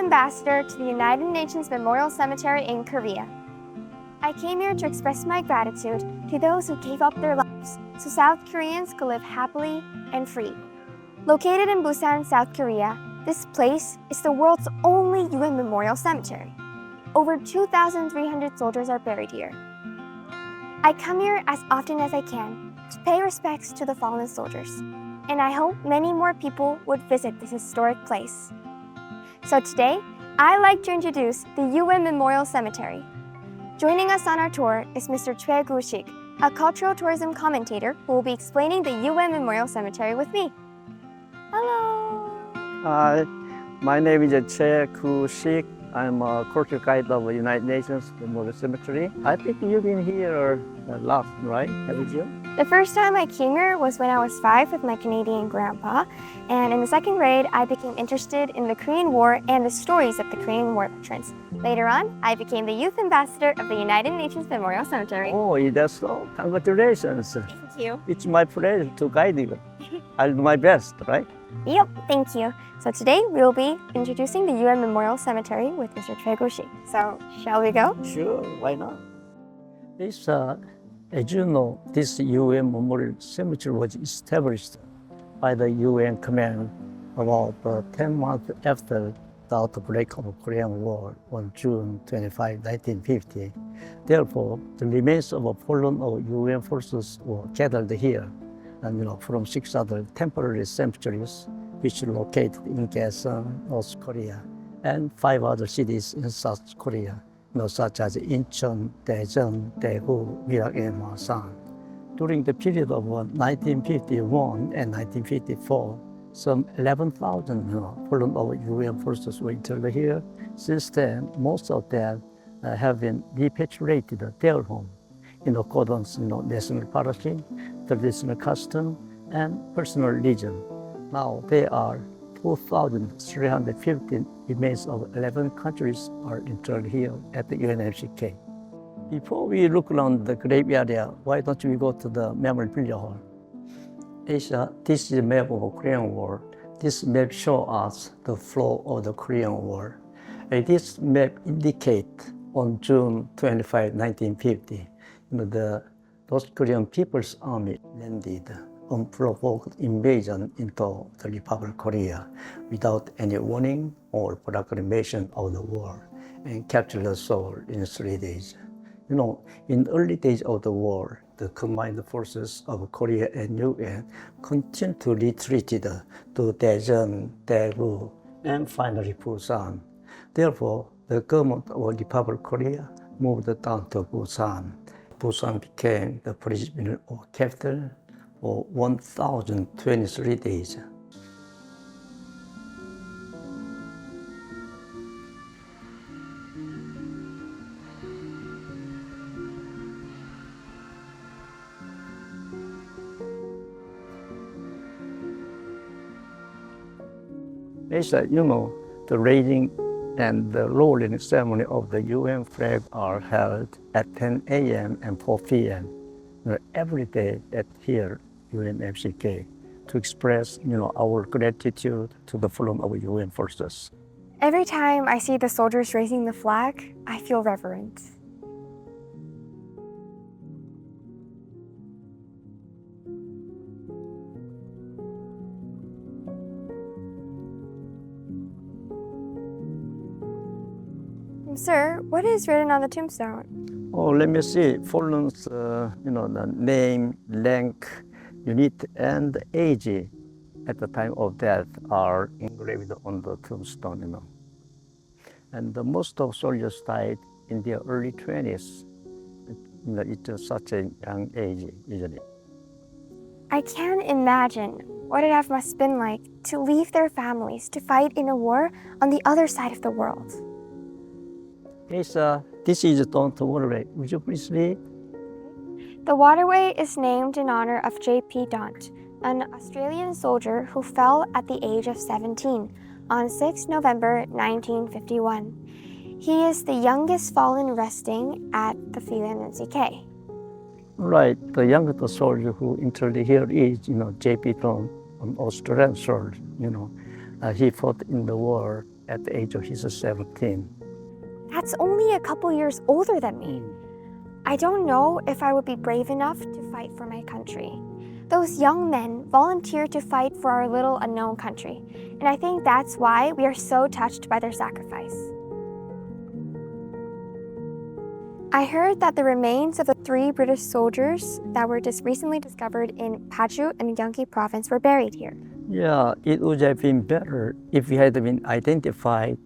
Ambassador to the United Nations Memorial Cemetery in Korea. I came here to express my gratitude to those who gave up their lives so South Koreans could live happily and free. Located in Busan, South Korea, this place is the world's only UN Memorial Cemetery. Over 2,300 soldiers are buried here. I come here as often as I can to pay respects to the fallen soldiers, and I hope many more people would visit this historic place. So today, I'd like to introduce the UN Memorial Cemetery. Joining us on our tour is Mr. Choi Gu-sik, a cultural tourism commentator who will be explaining the UN Memorial Cemetery with me. Hello! Hi, my name is Choi Gu-sik. I'm a cultural guide of the United Nations Memorial Cemetery. I think you've been here last, right? Haven't you? The first time I came here was when I was 5 with my Canadian grandpa, and in the second grade, I became interested in the Korean War and the stories of the Korean War veterans. Later on, I became the Youth Ambassador of the United Nations Memorial Cemetery. Oh, that's so. Congratulations. Thank you. It's my pleasure to guide you. I'll do my best, right? Yep, thank you. So today, we will be introducing the UN Memorial Cemetery with Mr. Choi Gu-sik. So, shall we go? Sure, why not? As you know, this UN Memorial Cemetery was established by the UN command about 10 months after the outbreak of the Korean War on June 25, 1950. Therefore, the remains of fallen UN forces were gathered here, and from 6 other temporary cemeteries, which are located in Kaesong, North Korea, and 5 other cities in South Korea, such as Incheon, Daejeon, Daegu, Mirak, and Masan. During the period of 1951 and 1954, some 11,000 fallen UN forces were interned here. Since then, most of them have been repatriated to their home in accordance with national policy, traditional custom, and personal religion. Now there are 2,315 remains of 11 countries are interred here at the UNFCK. Before we look around the grave area, why don't we go to the memorabilia hall? Asia, this is a map of the Korean War. This map shows us the flow of the Korean War. This map indicates on June 25, 1950, the North Korean People's Army landed unprovoked invasion into the Republic of Korea without any warning or proclamation of the war and captured Seoul in 3 days. In the early days of the war, the combined forces of Korea and UN continued to retreat to Daejeon, Daegu, and finally Busan. Therefore, the government of the Republic of Korea moved down to Busan. Busan became the provisional capital for 1,023 days. The raising and the lowering ceremony of the UN flag are held at 10 a.m. and 4 p.m. Every day at here, UNFCK, to express our gratitude to the fallen of UN forces. Every time I see the soldiers raising the flag, I feel reverent. Sir, what is written on the tombstone? Oh, let me see. Fallen's, the name, rank, unit, and age at the time of death are engraved on the tombstone. And most of soldiers died in their early 20s. It's such a young age, isn't it? I can't imagine what it must have been like to leave their families to fight in a war on the other side of the world. Yes, this is Don't Waterway. Would you please read? The waterway is named in honor of J.P. Daunt, an Australian soldier who fell at the age of 17 on 6 November 1951. He is the youngest fallen resting at the UNFCK. Right, the youngest soldier who entered here is, J.P. Daunt, an Australian soldier. He fought in the war at the age of his 17. That's only a couple years older than me. I don't know if I would be brave enough to fight for my country. Those young men volunteered to fight for our little unknown country, and I think that's why we are so touched by their sacrifice. I heard that the remains of the 3 British soldiers that were just recently discovered in Paju and Gyeonggi province were buried here. Yeah, it would have been better if he had been identified,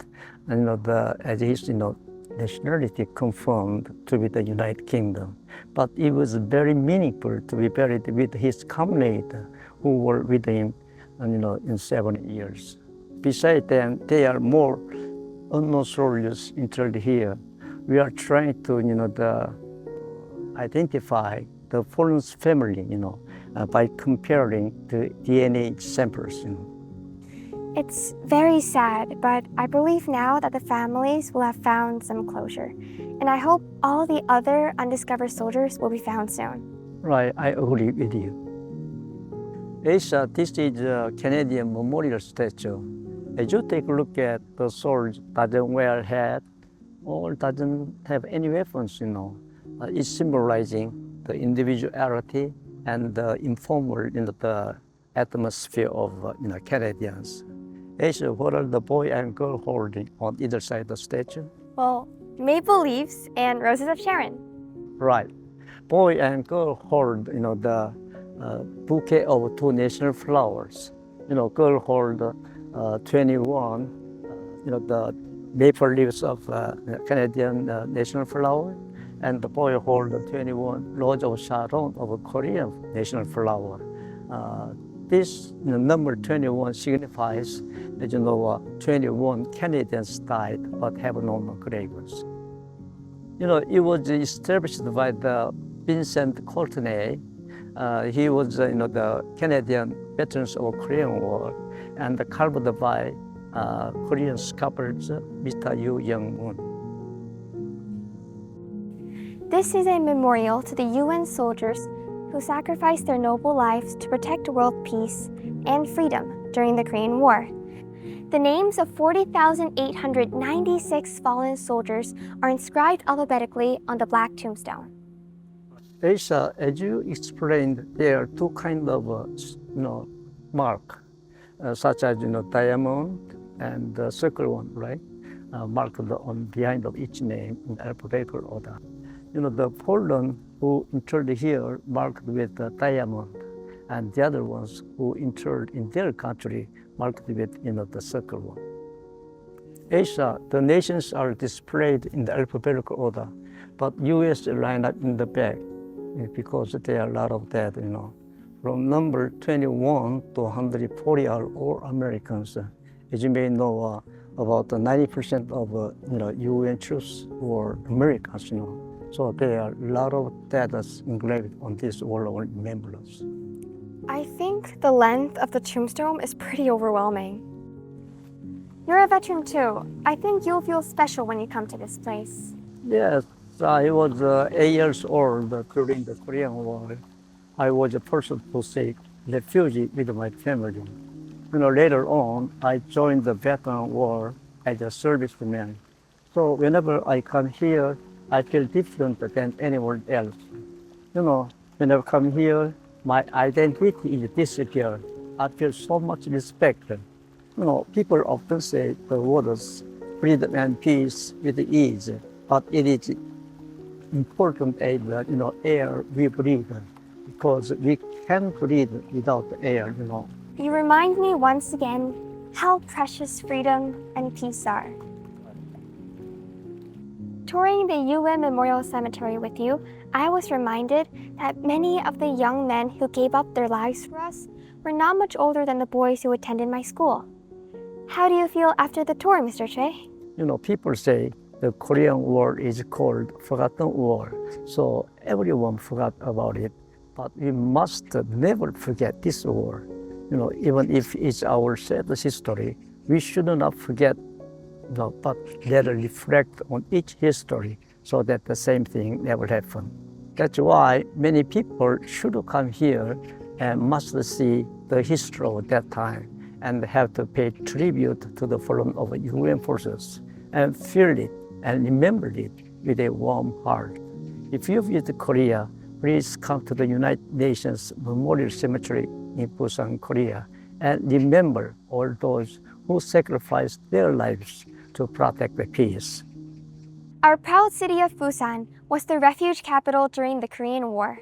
as his, nationality confirmed to be the United Kingdom. But it was very meaningful to be buried with his comrades who were with him, in 7 years. Besides them, there are more unknown soldiers interred here. We are trying to, identify the fallen family, by comparing the DNA samples. It's very sad, but I believe now that the families will have found some closure. And I hope all the other undiscovered soldiers will be found soon. Right, I agree with you. Asia, this is a Canadian memorial statue. As you take a look at the sword, doesn't wear a hat or doesn't have any weapons, it's symbolizing the individuality and the informal, the atmosphere of, Canadians. Asia, what are the boy and girl holding on either side of the statue? Well, maple leaves and roses of Sharon. Right. Boy and girl hold, the bouquet of 2 national flowers. Girl hold 21, the maple leaves of Canadian national flower, and the boy hold 21 rose of Sharon of a Korean national flower. This number 21 signifies, 21 Canadians died but have no graves. It was established by the Vincent Courtenay. He was, the Canadian veterans of the Korean War, and carved by Korean sculptors, Mr. Yoo Young-moon. This is a memorial to the UN soldiers who sacrificed their noble lives to protect world peace and freedom during the Korean War. The names of 40,896 fallen soldiers are inscribed alphabetically on the black tombstone. Asia, as you explained, there are 2 kinds of, mark, such as, diamond and the circle one, right? Marked on behind of each name in alphabetical order. The Poland who interred here marked with the diamond, and the other ones who interred in their country marked with, the circle one. Asia, the nations are displayed in the alphabetical order, but US line up in the back because there are a lot of that, From number 21 to 140 are all Americans. As you may know, about 90% of, UN troops were Americans, So there are a lot of data engraved on this wall of remembrance. I think the length of the tombstone is pretty overwhelming. You're a veteran too. I think you'll feel special when you come to this place. Yes, I was 8 years old during the Korean War. I was a person to seek refuge with my family. Later on, I joined the Vietnam War as a serviceman. So whenever I come here, I feel different than anyone else. When I come here, my identity is disappeared. I feel so much respect. People often say the words freedom and peace with ease, but it is important as air we breathe, because we can't breathe without air. You remind me once again how precious freedom and peace are. Touring the UN Memorial Cemetery with you, I was reminded that many of the young men who gave up their lives for us were not much older than the boys who attended my school. How do you feel after the tour, Mr. Choi? People say the Korean War is called Forgotten War, so everyone forgot about it. But we must never forget this war. Even if it's our sad history, we should not forget, but let us reflect on each history so that the same thing never happen. That's why many people should come here and must see the history of that time and have to pay tribute to the fallen of UN forces and feel it and remember it with a warm heart. If you visit Korea, please come to the United Nations Memorial Cemetery in Busan, Korea, and remember all those who sacrificed their lives to protect the peace. Our proud city of Busan was the refuge capital during the Korean War.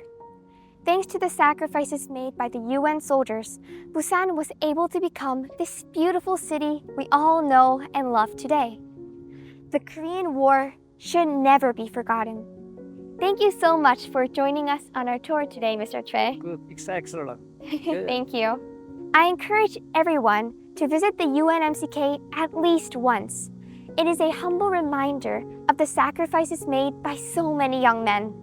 Thanks to the sacrifices made by the UN soldiers, Busan was able to become this beautiful city we all know and love today. The Korean War should never be forgotten. Thank you so much for joining us on our tour today, Mr. Choi. Good, excellent. Thank you. I encourage everyone to visit the UNMCK at least once. It is a humble reminder of the sacrifices made by so many young men.